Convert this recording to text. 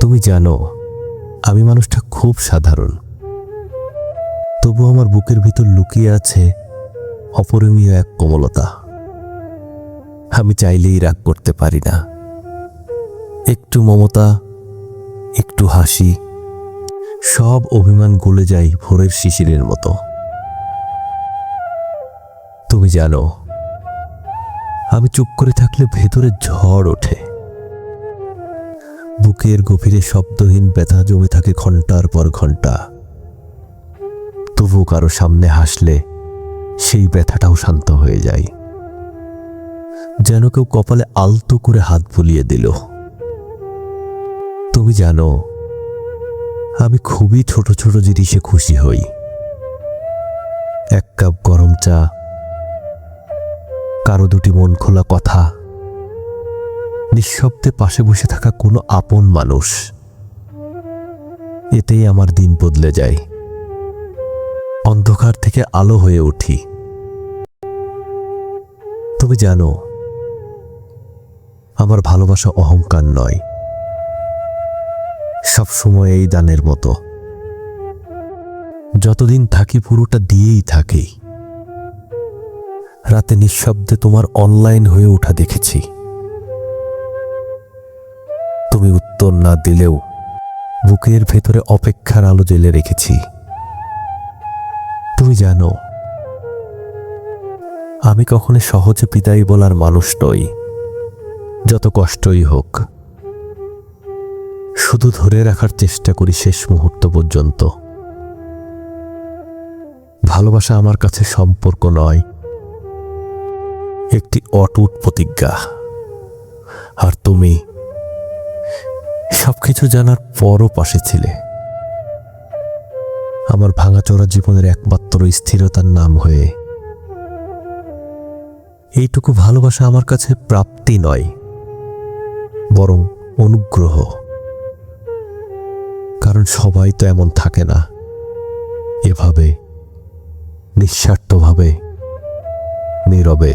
তুমি জানো, আমি মানুষটা খুব সাধারণ, তবু আমার বুকের ভিতর লুকিয়ে আছে অপরিমেয় এক কোমলতা। আমি চাইলেই রাগ করতে পারি না। একটু মমতা, একটু হাসি, সব অভিমান গলে যায় ভোরের শিশিরের মতো। তুমি জানো, আমি চুপ করে থাকলে ভেতরে ঝড় ওঠে। বুকের গভীরে শব্দহীন ব্যথা জমে থাকে ঘন্টার পর ঘন্টা। তবু কারো সামনে হাসলে সেই ব্যথাটাও শান্ত হয়ে যায়, যেন কেউ কপালে আলতো করে হাত বুলিয়ে দিল। তুমি জানো, আমি খুবই ছোট ছোট জিনিসে খুশি হই। এক কাপ গরম চা, কারো দুটি মন খোলা কথা, নিঃশব্দে পাশে বসে থাকা কোনো আপন মানুষ, এতেই আমার দিন বদলে যায়। অন্ধকার থেকে আলো হয়ে উঠি। তুমি জানো, আমার ভালোবাসা অহংকার নয়, সবসময় এই দানের মতো। যতদিন থাকি পুরোটা দিয়েই থাকি। রাতে নিঃশব্দে তোমার অনলাইন হয়ে ওঠা দেখেছি। তুমি উত্তর না দিলেও বুকের ভেতরে অপেক্ষার আলো জ্বেলে রেখেছি। তুমি জানো, আমি কখনো সহজে বিদায় বলার মানুষ নই। যত কষ্টই হোক, শুধু ধরে রাখার চেষ্টা করি শেষ মুহূর্ত পর্যন্ত। ভালোবাসা আমার কাছে সম্পর্ক নয়, একটি অটুট প্রতিজ্ঞা। আর তুমি সবকিছু জানার পরও পাশে ছিলে, আমার ভাঙাচোরা জীবনের একমাত্র স্থিরতার নাম হয়ে। এইটুকু ভালোবাসা আমার কাছে প্রাপ্তি নয়, বরং অনুগ্রহ। কারণ সবাই তো এমন থাকে না, এভাবে নিঃস্বার্থভাবে, নীরবে।